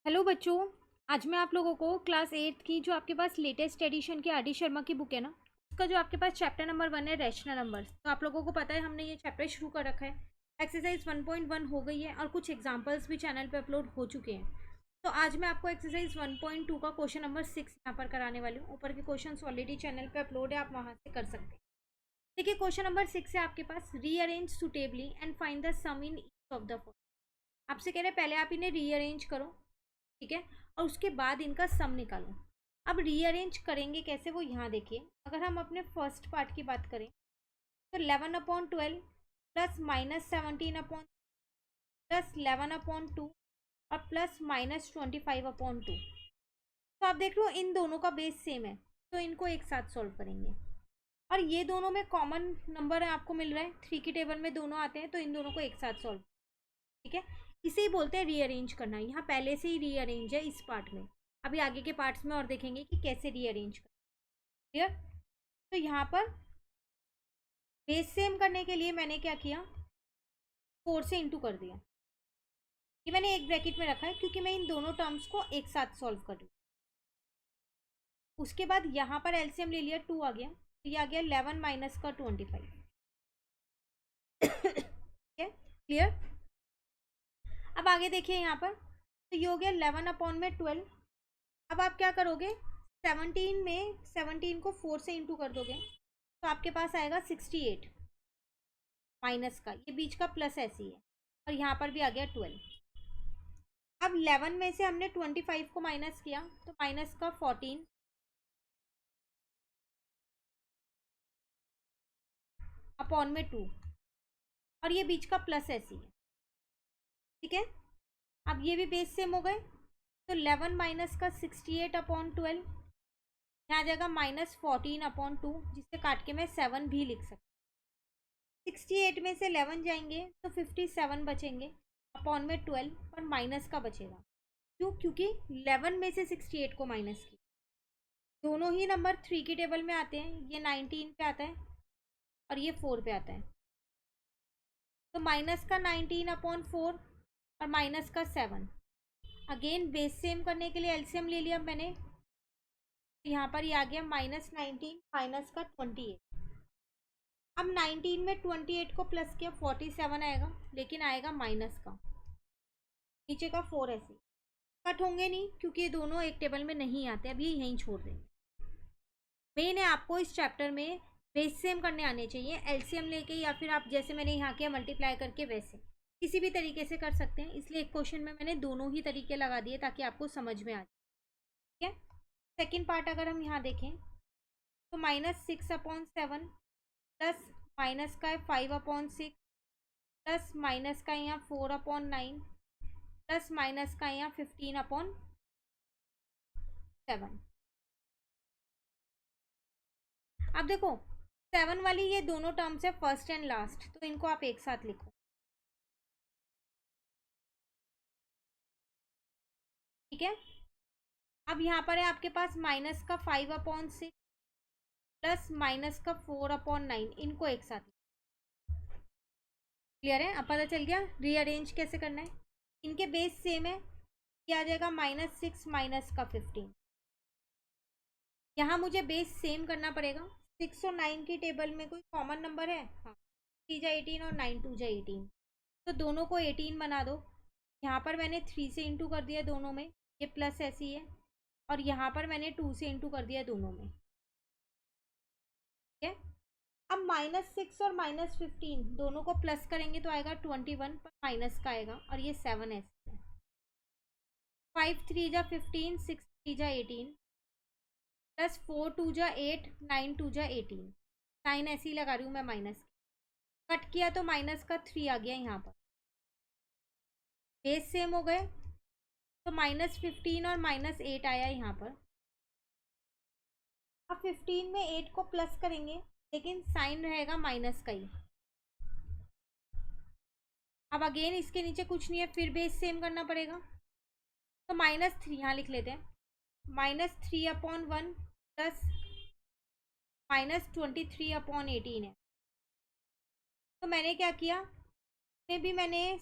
Hello बच्चों। आज मैं आप लोगों को क्लास 8 की जो आपके पास लेटेस्ट एडिशन की आर डी शर्मा की बुक है ना, उसका जो आपके पास चैप्टर नंबर 1 है रैशनल नंबर्स। तो आप लोगों को पता है हमने ये चैप्टर शुरू कर रखा है। एक्सरसाइज 1.1 हो गई है और कुछ एग्जांपल्स भी चैनल पे अपलोड हो चुके हैं। तो आज मैं आपको एक्सरसाइज 1.2 का क्वेश्चन नंबर 6 यहाँ पर कराने वाली हूँ। ऊपर के क्वेश्चन ऑलरेडी चैनल पर अपलोड है, आप वहाँ से कर सकते हैं। देखिए क्वेश्चन नंबर 6 है आपके पास, rearrange suitably and find the sum in each of the four. आपसे कह रहे हैं पहले आप इन्हें रीअरेंज करो, ठीक है, और उसके बाद इनका सम निकालो। अब रीअरेंज करेंगे कैसे वो यहाँ देखिए। अगर हम अपने फर्स्ट पार्ट की बात करें तो 11/12 प्लस -17/, प्लस 11/2 और प्लस -25/2। तो आप देख लो इन दोनों का बेस सेम है, तो इनको एक साथ सॉल्व करेंगे। और ये दोनों में कॉमन नंबर है, आपको मिल रहा है 3 की टेबल में दोनों आते हैं, तो इन दोनों को एक साथ सॉल्व, ठीक है। इसे ही बोलते हैं रीअरेंज करना। यहाँ पहले से ही रीअरेंज है इस पार्ट में, अभी आगे के पार्ट्स में और देखेंगे कि कैसे रीअरेंज करना। क्लियर। तो यहाँ पर बेस सेम करने के लिए मैंने क्या किया, 4 से इंटू कर दिया। ये मैंने एक ब्रैकेट में रखा है क्योंकि मैं इन दोनों टर्म्स को एक साथ सॉल्व कर रही हूँ। उसके बाद यहाँ पर एलसीएम ले लिया, 2 आ गया, तो ये आ गया 11 माइनस का 25। ठीक है, क्लियर। अब आगे देखिए यहाँ पर, तो ये हो गया 11/12। अब आप क्या करोगे, 17 में 17 को 4 से इंटू कर दोगे तो आपके पास आएगा 68 माइनस का, ये बीच का प्लस ऐसे ही है, और यहाँ पर भी आ गया 12। अब 11 में से हमने 25 को माइनस किया तो माइनस का 14 अपॉन में 2, और ये बीच का प्लस ऐसे ही है, ठीक है। अब ये भी बेस सेम हो गए, तो 11 माइनस का 68/12, यहाँ आ जाएगा -14/2, जिससे काट के मैं 7 भी लिख सकती हूँ। 68 में से 11 जाएंगे तो 57 बचेंगे, अपॉन में 12 और माइनस का बचेगा। क्यों? क्योंकि 11 में से 68 को माइनस किया। दोनों ही नंबर 3 की टेबल में आते हैं, ये 19 पे आता है और ये 4 पे आता है, तो माइनस का 19/4 और माइनस का 7। अगेन बेस सेम करने के लिए एलसीएम ले लिया मैंने, यहाँ पर ये आ गया -19 माइनस का 28। अब 19 में 28 को प्लस किया 47 आएगा, लेकिन आएगा माइनस का, नीचे का 4 ऐसे कट होंगे नहीं क्योंकि ये दोनों एक टेबल में नहीं आते। अब ये यहीं छोड़ देंगे। मेन है आपको इस चैप्टर में बेस सेम करने आने चाहिए, एलसीएम लेके, या फिर आप जैसे मैंने यहाँ किया मल्टीप्लाई करके, वैसे किसी भी तरीके से कर सकते हैं। इसलिए एक क्वेश्चन में मैंने दोनों ही तरीके लगा दिए ताकि आपको समझ में आ जाए, ठीक है। सेकेंड पार्ट अगर हम यहाँ देखें तो -6/7 प्लस माइनस का है 5/6, प्लस माइनस का यहाँ 4/9, प्लस माइनस का यहाँ 15/7। अब देखो 7 वाली ये दोनों टर्म्स है फर्स्ट एंड लास्ट, तो इनको आप एक साथ लिखो, ठीक है। अब यहाँ पर है आपके पास माइनस का 5/6 प्लस माइनस का 4/9, इनको एक साथ। क्लियर है, अब पता चल गया रीअरेंज कैसे करना है। इनके बेस सेम है, ये आ जाएगा -6 माइनस का 15। यहाँ मुझे बेस सेम करना पड़ेगा। 6 और 9 की टेबल में कोई कॉमन नंबर है? हाँ, 3 जा 18 और 9 2 जा 18, तो दोनों को 18 बना दो। यहाँ पर मैंने 3 से इंटू कर दिया दोनों में, ये प्लस ऐसी है, और यहाँ पर मैंने 2 से इंटू कर दिया दोनों में, ठीक है। अब -6 और -15 दोनों को प्लस करेंगे तो आएगा 21, पर माइनस का आएगा, और ये 7 ऐसे है। 5 3 जा 15, 6 3 जा 18, प्लस 4 2 जा 8, 9 2 जा 18। साइन ऐसे ही लगा रही हूँ मैं माइनस, कट किया तो माइनस का 3 आ गया यहाँ पर। बेस सेम हो गए, तो -15 और -8 आया यहाँ पर। अब 15 में 8 को प्लस करेंगे, लेकिन साइन रहेगा माइनस का ही। अब अगेन इसके नीचे कुछ नहीं है, फिर बेस सेम करना पड़ेगा, तो -3 यहाँ लिख लेते हैं। -3/1 प्लस -23/18 है। तो मैंने क्या किया, इसमें भी मैंने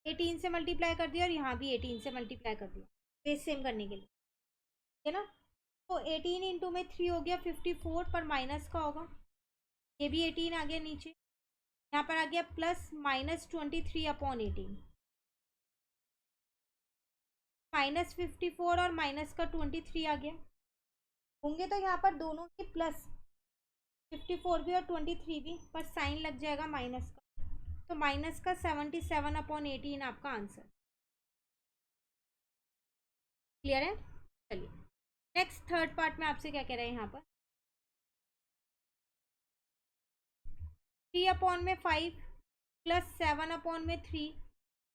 18 से मल्टीप्लाई कर दिया और यहाँ भी 18 से मल्टीप्लाई कर दिया बेस सेम करने के लिए, है ना। तो 18 इंटू में 3 हो गया 54, पर माइनस का होगा, ये भी 18 आ गया नीचे, यहाँ पर आ गया प्लस -23/18, -54 और माइनस का 23 आ गया। होंगे तो यहाँ पर दोनों के प्लस, 54 भी और 23 भी, पर साइन लग जाएगा माइनस का, तो माइनस का 77/18 आपका आंसर। क्लियर है। चलिए नेक्स्ट थर्ड पार्ट में आपसे क्या कह रहे हैं यहाँ पर, 3/5 प्लस 7/3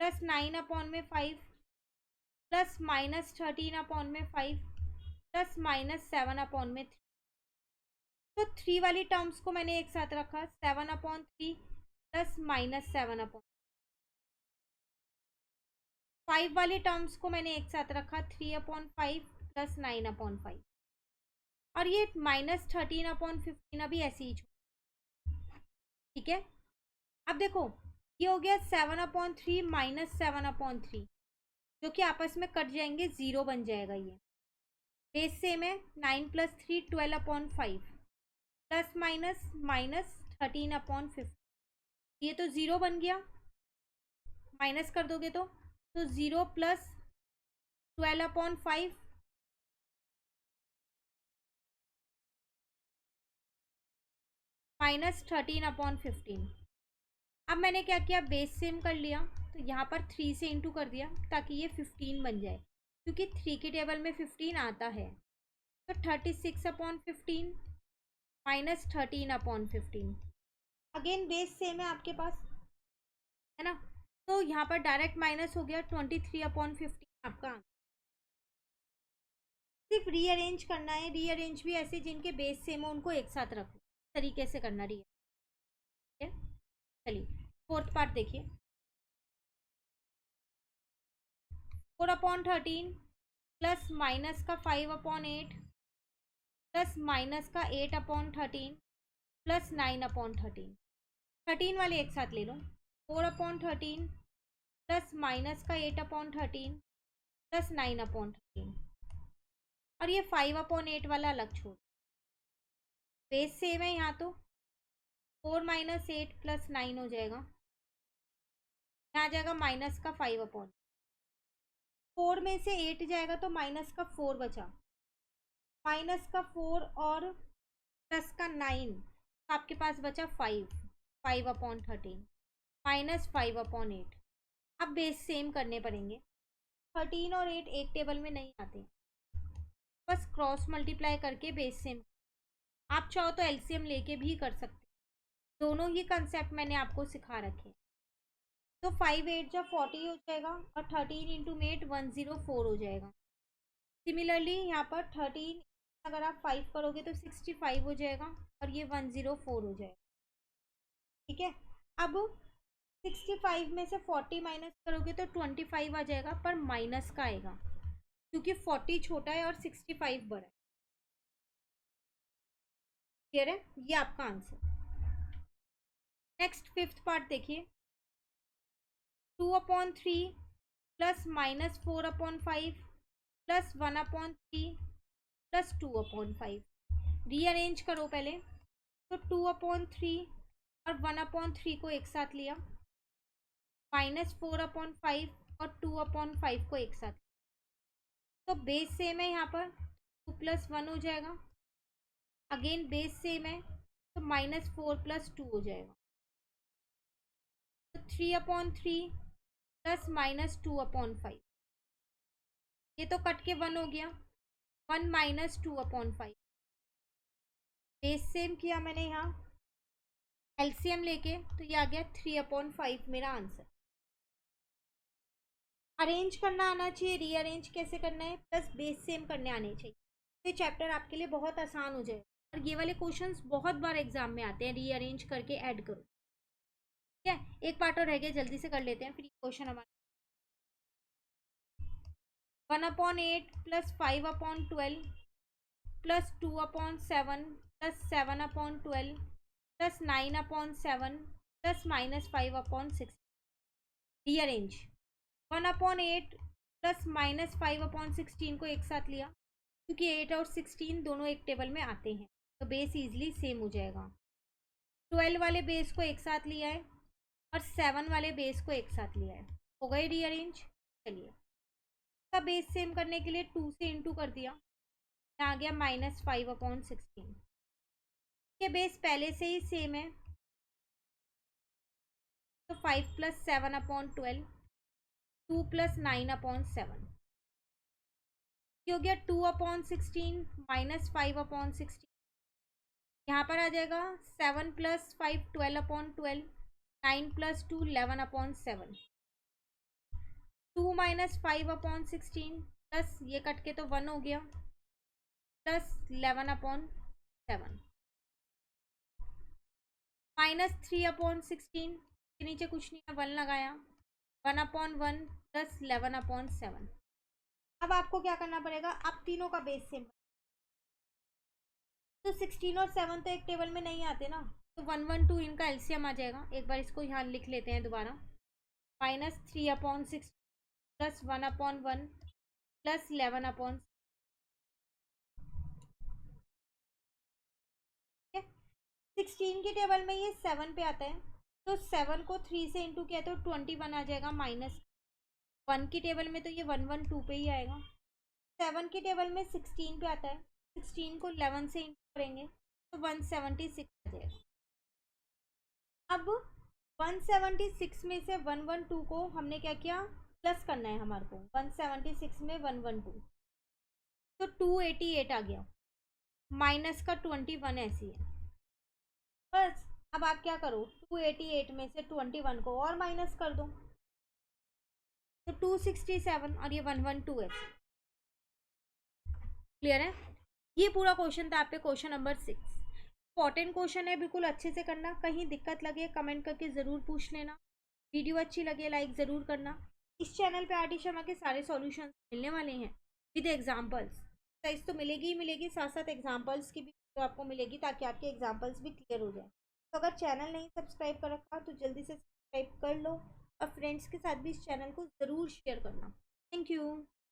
प्लस 9/5 प्लस -13/5 प्लस -7/3। तो 3 वाली टर्म्स को मैंने एक साथ रखा, 7/3 प्लस -7/5 वाली टर्म्स को मैंने एक साथ रखा, 3/5 प्लस 9/5, और ये -13/15 अभी ऐसे ही, ठीक है। अब देखो ये हो गया 7/3 माइनस 7/3, जो कि आपस में कट जाएंगे, 0 बन जाएगा ये। बेस सेम है, 9 + 3 12/5 प्लस माइनस -13/15, ये तो 0 बन गया, माइनस कर दोगे तो 0 + 12/5 -13/15। अब मैंने क्या किया, बेस सेम कर लिया, तो यहाँ पर 3 से इंटू कर दिया ताकि ये 15 बन जाए, क्योंकि 3 के टेबल में 15 आता है। तो 36/15 माइनस 13/15, अगेन बेस सेम है आपके पास, है ना। तो यहाँ पर डायरेक्ट माइनस हो गया, 23/15 आपका। सिर्फ रीअरेंज करना है, रीअरेंज भी ऐसे जिनके बेस सेम हो उनको एक साथ रखो, तरीके से करना रीअरेंज, ठीक है। चलिए फोर्थ पार्ट देखिए, 4/13 प्लस माइनस का 5/8 प्लस माइनस का 8/13 प्लस 9/13, 13 वाले एक साथ ले लो, 4/13 प्लस माइनस का 8/13 प्लस 9/13, और ये 5/8 वाला अलग छोड़, बेस सेम है यहाँ, तो 4 - 8 प्लस 9 हो जाएगा, यहाँ आ जाएगा माइनस का 5/4 में से 8 जाएगा तो माइनस का 4 बचा, माइनस का 4 और प्लस का 9, आपके पास बचा 5/13 माइनस 5/8। अब बेस सेम करने पड़ेंगे, 13 और 8 एक टेबल में नहीं आते, बस क्रॉस मल्टीप्लाई करके बेस सेम, आप चाहो तो एलसीएम लेके भी कर सकते, दोनों ही कंसेप्ट मैंने आपको सिखा रखे। तो 5 8 जब 40 हो जाएगा, और 13 इंटू 8 104 हो जाएगा। सिमिलरली यहाँ पर 13 अगर आप 5 करोगे तो 65 हो जाएगा, और ये 104 हो जाएगा, ठीक है। अब 65 में से 40 माइनस करोगे तो 25 आ जाएगा, पर माइनस का आएगा क्योंकि 40 छोटा है और 65 बड़ा है। क्लियर है, ये आपका आंसर। नेक्स्ट फिफ्थ पार्ट देखिए, 2/3 प्लस -4/5 प्लस 1/3 प्लस 2/5, रीअरेंज करो पहले, तो 2/3 और 1/3 को एक साथ लिया, -4/5 और 2/5 को एक साथ, तो बेस सेम है, यहाँ पर 2 + 1 हो जाएगा, अगेन बेस सेम है, तो -4 + 2 हो जाएगा, तो 3/3 प्लस -2/5, ये तो कट के 1 हो गया, 1 माइनस 2/5, बेस सेम किया मैंने यहाँ एलसीएम लेके, तो ये आ गया 3/5 मेरा आंसर। अरेंज करना आना चाहिए, रीअरेंज कैसे करना है, प्लस बेस सेम करने आने चाहिए, तो ये चैप्टर आपके लिए बहुत आसान हो जाएगा। और ये वाले क्वेश्चंस बहुत बार एग्जाम में आते हैं, रीअरेंज करके ऐड करो, ठीक है। एक पार्ट और रह गया, जल्दी से कर लेते हैं, फिर क्वेश्चन हमारे 1/8 plus 5/12 plus 2/7 plus 7/12 plus 9/7 plus -5/6, rearrange 1/8 plus -5/16 को एक साथ लिया, क्योंकि 8 और 16 दोनों एक टेबल में आते हैं, तो बेस इजीली सेम हो जाएगा। 12 वाले बेस को एक साथ लिया है और 7 वाले बेस को एक साथ लिया है, हो गए रीअरेंज। चलिए इसका बेस सेम करने के लिए 2 से इंटू कर दिया, यहाँ आ गया -5/16। ये बेस पहले से ही सेम है, तो 5 + 7/12, 2 + 9/7, ये हो गया 2/16 -5/16। यहाँ पर आ जाएगा 7 + 5 12/12, 9 + 2 11/7, 2 - 5/16 प्लस ये कट के तो 1 हो गया, प्लस 11/7 -3/16 के नीचे कुछ नहीं है, 1 लगाया, 1/1 प्लस 11/7। अब आपको क्या करना पड़ेगा, अब तीनों का बेस सेम, तो 16 और 7 तो एक टेबल में नहीं आते ना, तो 1 1 2 इनका एलसीएम आ जाएगा। एक बार इसको यहाँ लिख लेते हैं दोबारा, -3/6 प्लस 1/1 प्लस 11/, 16 की टेबल में ये 7 पे आता है, तो 7 को 3 से इंटू किया तो 21 आ जाएगा। -1 की टेबल में तो ये 1 1 2 पे ही आएगा। 7 की टेबल में 16 पे आता है, 16 को 11 से इंटू करेंगे तो 176 आ जाएगा। अब 176 में से 112 को हमने क्या किया, प्लस करना है हमारे को। 176 में 112 तो 288 आ गया, माइनस का 21 ऐसी है बस। अब आप क्या करो, 288 में से 21 को और माइनस कर दो, तो 267 और ये 112 ऐसे। क्लियर है? ये पूरा क्वेश्चन था आपके क्वेश्चन नंबर 6। इंपॉर्टेंट क्वेश्चन है, बिल्कुल अच्छे से करना। कहीं दिक्कत लगे कमेंट करके ज़रूर पूछ लेना। वीडियो अच्छी लगे लाइक ज़रूर करना। इस चैनल पे आरटी शर्मा के सारे सॉल्यूशंस मिलने वाले हैं विद एग्जांपल्स। साइज तो मिलेगी ही मिलेगी, साथ साथ एग्जांपल्स की भी तो आपको मिलेगी, ताकि आपके एग्जांपल्स भी क्लियर हो जाए। तो अगर चैनल नहीं सब्सक्राइब कर रखा तो जल्दी से सब्सक्राइब कर लो, और फ्रेंड्स के साथ भी इस चैनल को ज़रूर शेयर करना। Thank you.